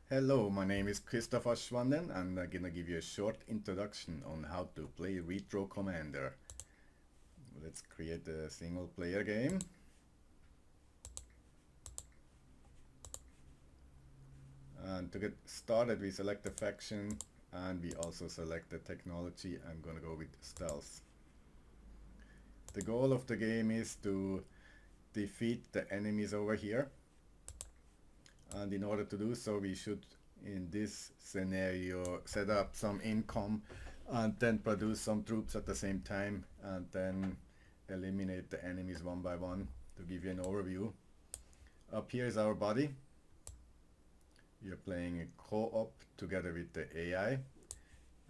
Hello, my name is Christopher Schwanden and I'm gonna give you a short introduction on how to play Retro Commander. Let's create a single player game. And to get started we select the faction and we also select the technology. I'm gonna go with stealth. The goal of the game is to defeat the enemies over here. And in order to do so we should, in this scenario, set up some income and then produce some troops at the same time and then eliminate the enemies one by one. To give you an overview, up here is our body. We are playing a co-op together with the AI,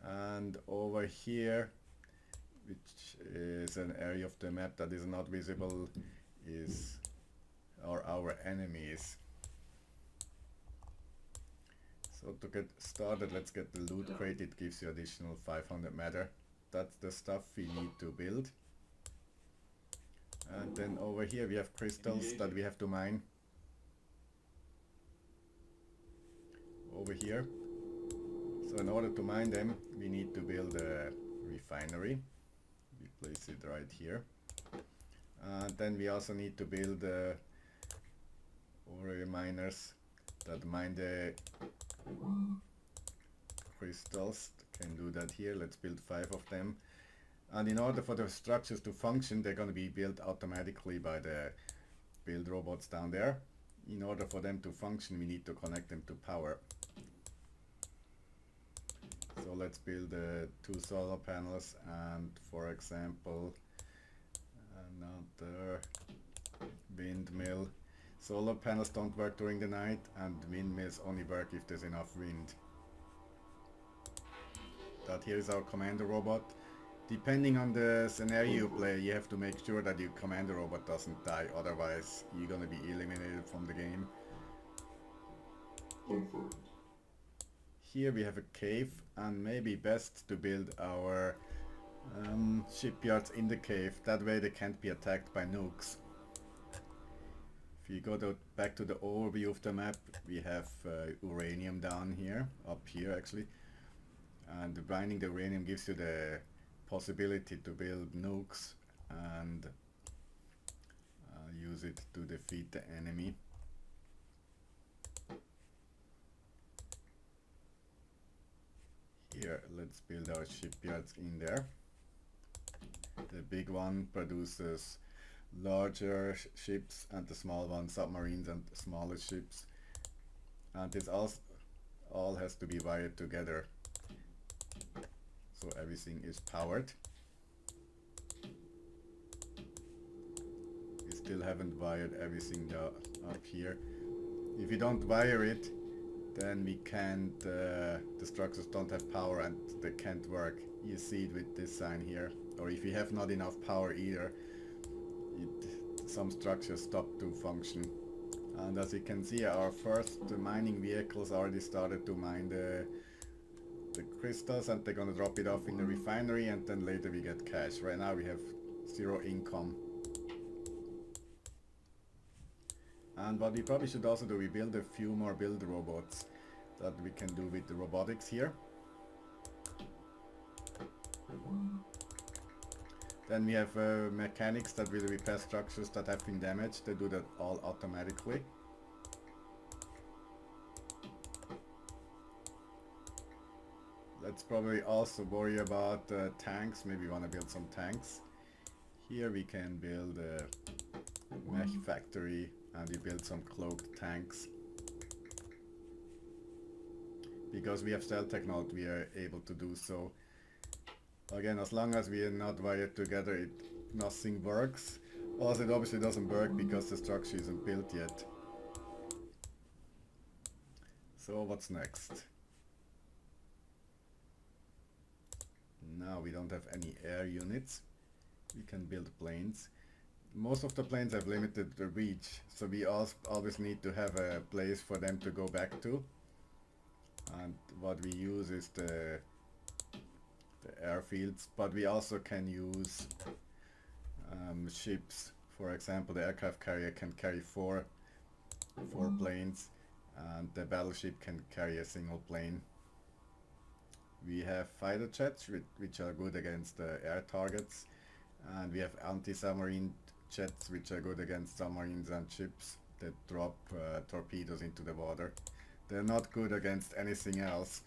and over here, which is an area of the map that is not visible, is our enemies. So to get started, let's get the loot crate. It gives you additional 500 matter. That's the stuff we need to build. And then over here we have crystals that we have to mine. Over here. So in order to mine them, we need to build a refinery. We place it right here. And then we also need to build ore miners that mine the crystals. Can do that here. Let's build 5 of them. And in order for the structures to function, they're going to be built automatically by the build robots down there. In order for them to function, we need to connect them to power. So let's build 2 solar panels and, for example, another windmill. Solar panels don't work during the night and windmills only work if there's enough wind. That here is our commander robot. Depending on the scenario you play, you have to make sure that your commander robot doesn't die, otherwise you're gonna be eliminated from the game. Confirmed. Here we have a cave, and maybe best to build our shipyards in the cave. That way they can't be attacked by nukes. If you go back to the overview of the map, we have uranium down here, up here actually. And mining the uranium gives you the possibility to build nukes and use it to defeat the enemy. Here, let's build our shipyards in there. The big one produces larger ships and the small one submarines and smaller ships. And this all has to be wired together. So everything is powered. We still haven't wired everything up here. If you don't wire it, then we can't, the structures don't have power and they can't work. You see it with this sign here. Or if you have not enough power either, some structures stop to function. And as you can see, our first mining vehicles already started to mine the crystals, and they're gonna drop it off in the refinery, and then later we get cash. Right now we have 0 income. And what we probably should also do, we build a few more build robots that we can do with the robotics here. Then we have mechanics that will repair structures that have been damaged. They do that all automatically. Let's probably also worry about tanks. Maybe we want to build some tanks. Here we can build a mech factory and we build some cloaked tanks. Because we have stealth technology, we are able to do so. Again, as long as we are not wired together, nothing works. Also, it obviously doesn't work because the structure isn't built yet. So what's next? Now we don't have any air units. We can build planes. Most of the planes have limited reach, so we always need to have a place for them to go back to. And what we use is the airfields, but we also can use ships. For example, the aircraft carrier can carry four planes, and the battleship can carry a single plane. We have fighter jets which are good against air targets, and we have anti-submarine jets which are good against submarines and ships that drop torpedoes into the water. They're not good against anything else.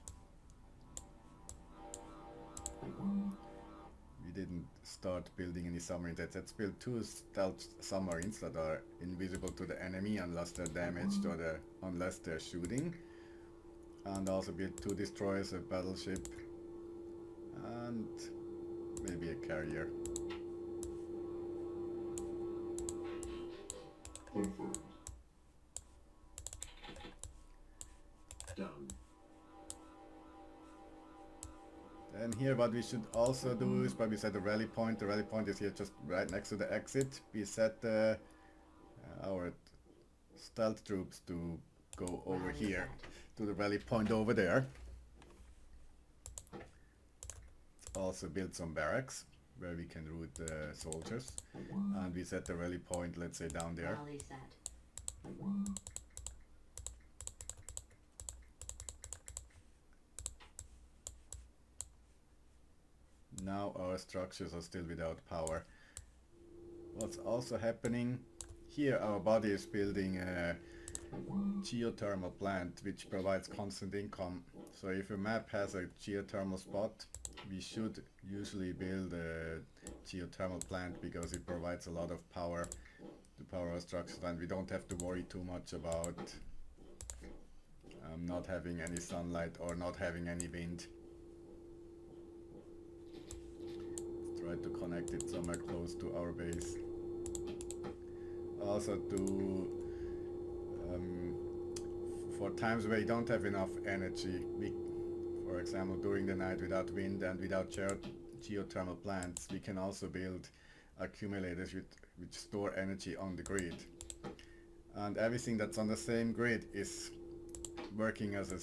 We didn't start building any submarines. Let's build 2 stealth submarines that are invisible to the enemy unless they're damaged or unless they're shooting. And also build 2 destroyers, a battleship, and maybe a carrier. Confirmed. Done. And here what we should also do is probably set a rally point. The rally point is here just right next to the exit. We set our stealth troops to go over here to the rally point over there. Also build some barracks where we can route the soldiers, and we set the rally point, let's say, down there. Now our structures are still without power. What's also happening here, our body is building a geothermal plant which provides constant income. So if a map has a geothermal spot, we should usually build a geothermal plant because it provides a lot of power to power our structures, and we don't have to worry too much about not having any sunlight or not having any wind. Let's try to connect it somewhere close to our base. Also to for times where you don't have enough energy, for example during the night without wind and without geothermal plants, we can also build accumulators which store energy on the grid. And everything that's on the same grid is working as a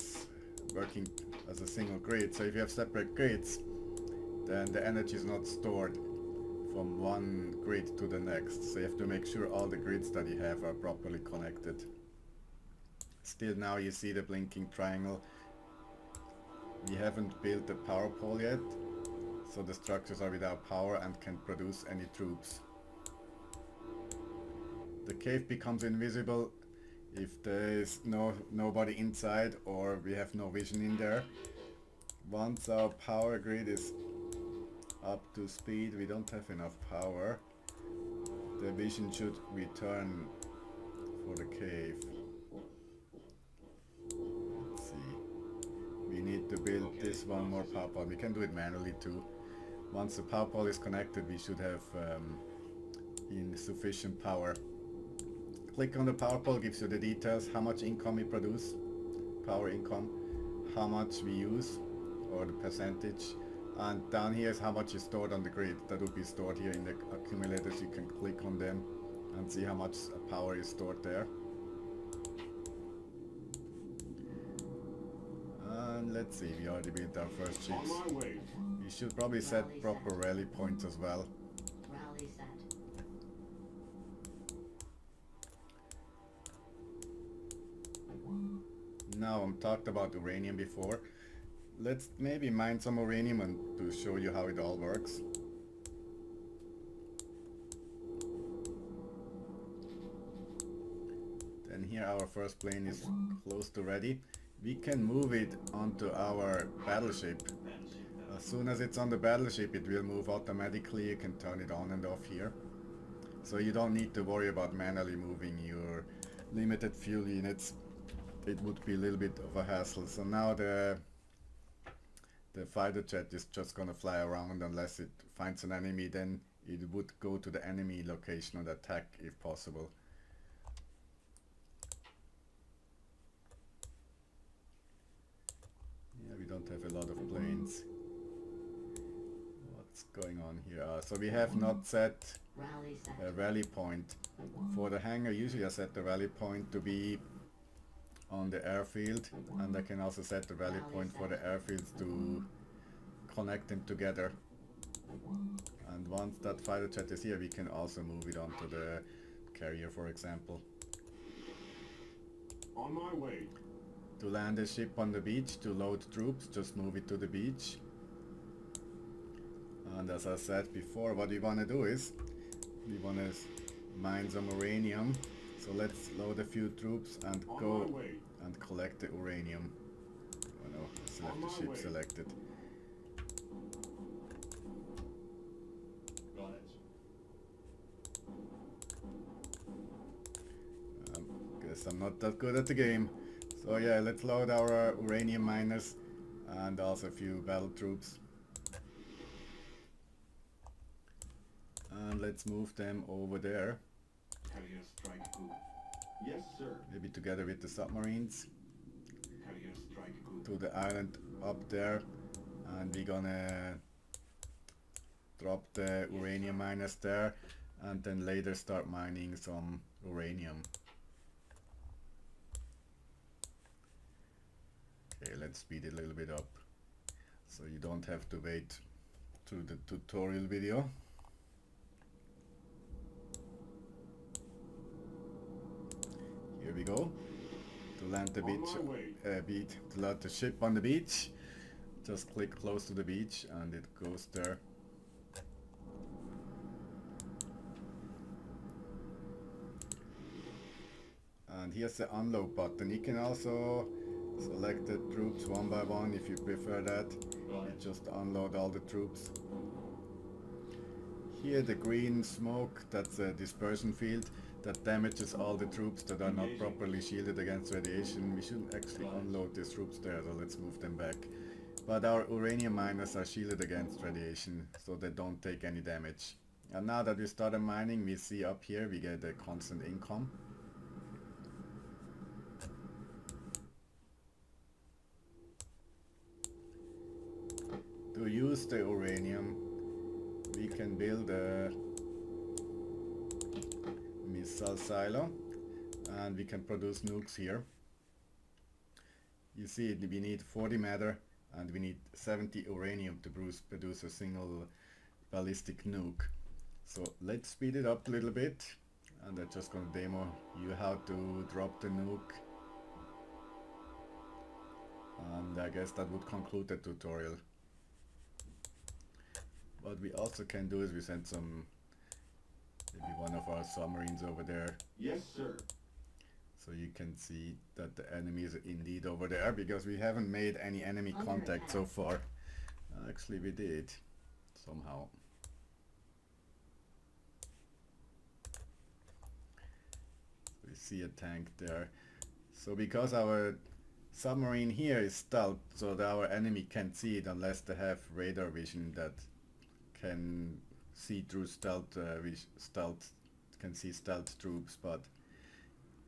single grid. So if you have separate grids, then the energy is not stored from one grid to the next. So you have to make sure all the grids that you have are properly connected. Still, now you see the blinking triangle. We haven't built the power pole yet, so the structures are without power and can't produce any troops. The cave becomes invisible if there is nobody inside or we have no vision in there. Once our power grid is up to speed, we don't have enough power. The vision should return for the cave. Let's see. We need to build this one more power pole. We can do it manually too. Once the power pole is connected, we should have insufficient power. Click on the power pole, gives you the details, how much income we produce, power income, how much we use, or the percentage, and down here is how much is stored on the grid. That would be stored here in the accumulators. You can click on them and see how much power is stored there. And let's see, we already built our first ships. We should probably set proper rally points as well. Rally set. Now, I talked about uranium before. Let's maybe mine some uranium and to show you how it all works. Then here our first plane is close to ready. We can move it onto our battleship. As soon as it's on the battleship, it will move automatically. You can turn it on and off here. So you don't need to worry about manually moving your limited fuel units. It would be a little bit of a hassle. So now the fighter jet is just gonna fly around unless it finds an enemy. Then it would go to the enemy location and attack if possible. Yeah, we don't have a lot of planes. What's going on here? So we have not set a rally point. For the hangar, usually I set the rally point to be on the airfield, and I can also set the rally point for the airfields to connect them together. And once that fighter jet is here, we can also move it onto the carrier, for example. On my way. To land a ship on the beach, to load troops, just move it to the beach. And as I said before, what we want to do is, we want to mine some uranium. So let's load a few troops and On go my way. and collect the uranium. Oh no, I still have On the my ship way. selected. Got it. Guess I'm not that good at the game. So yeah, let's load our uranium miners and also a few battle troops. And let's move them over there. Carrier strike good. Yes, sir. Maybe together with the submarines. Carrier strike good. To the island up there. And we're gonna drop the uranium miners there. And then later start mining some uranium. Okay, let's speed it a little bit up. So you don't have to wait through the tutorial video. Here we go. To land the beach, to land the ship on the beach, just click close to the beach and it goes there. And here's the unload button. You can also select the troops one by one if you prefer that. You just unload all the troops. Here the green smoke, that's a dispersion field that damages all the troops that are not properly shielded against radiation. We shouldn't actually unload these troops there, so let's move them back. But our uranium miners are shielded against radiation, so they don't take any damage. And now that we started mining, we see up here we get a constant income. To use the uranium, we can build a missile silo and we can produce nukes here. You see we need 40 matter and we need 70 uranium to produce a single ballistic nuke. So let's speed it up a little bit and I'm just gonna demo you how to drop the nuke. And I guess that would conclude the tutorial. What we also can do is we send maybe one of our submarines over there. Yes, sir. So you can see that the enemy is indeed over there because we haven't made any enemy contact so far. Actually we did, somehow. We see a tank there. So because our submarine here is stealth, so that our enemy can't see it unless they have radar vision that can see through stealth, can see stealth troops, but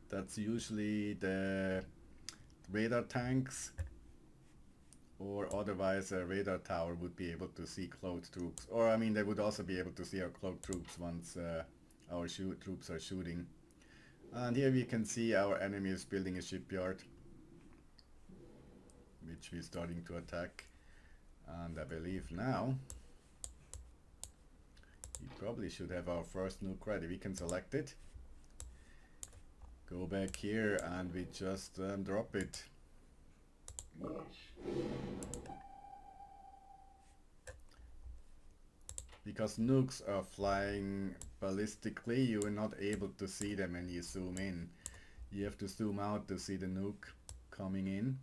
that's usually the radar tanks, or otherwise a radar tower would be able to see cloaked troops, or I mean they would also be able to see our cloaked troops once our troops are shooting. And here we can see our enemy is building a shipyard, which we're starting to attack, and I believe now we probably should have our first nuke ready. We can select it, go back here, and we just drop it. Because nukes are flying ballistically, you are not able to see them when you zoom in. You have to zoom out to see the nuke coming in.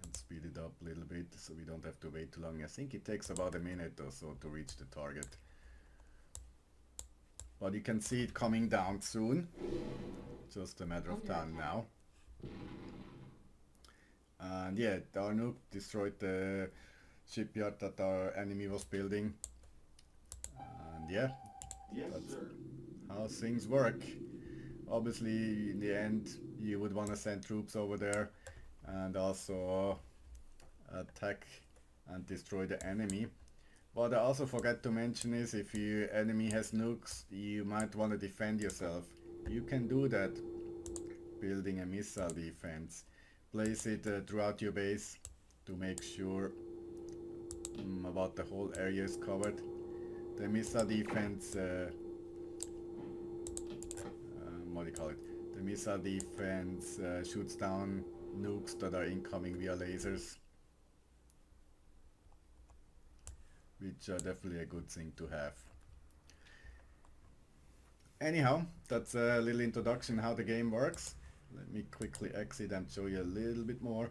And speed it up a little bit so we don't have to wait too long. I think it takes about a minute or so to reach the target. But you can see it coming down soon. Just a matter of time now. And yeah, our nuke destroyed the shipyard that our enemy was building. And yeah, that's how things work. Obviously in the end you would want to send troops over there and also attack and destroy the enemy. What I also forgot to mention is if your enemy has nukes, you might want to defend yourself. You can do that building a missile defense. Place it throughout your base to make sure about the whole area is covered. The missile defense what do you call it? The missile defense shoots down nukes that are incoming via lasers, which are definitely a good thing to have. Anyhow, that's a little introduction how the game works. Let me quickly exit and show you a little bit more.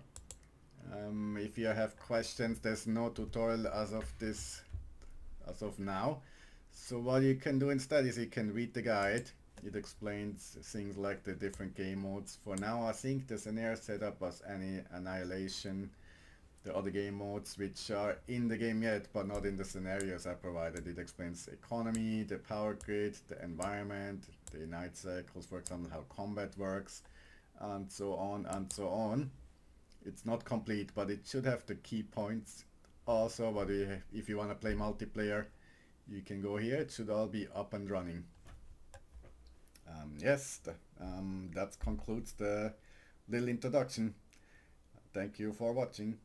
If you have questions, there's no tutorial as of now. So what you can do instead is you can read the guide. It explains things like the different game modes. For now, I think the scenario setup was any annihilation. The other game modes which are in the game yet but not in the scenarios I provided. It explains the economy, the power grid, the environment, the night cycles, for example, how combat works, and so on and so on. It's not complete, but it should have the key points also. But if you want to play multiplayer, you can go here. It should all be up and running. Yes, that concludes the little introduction. Thank you for watching.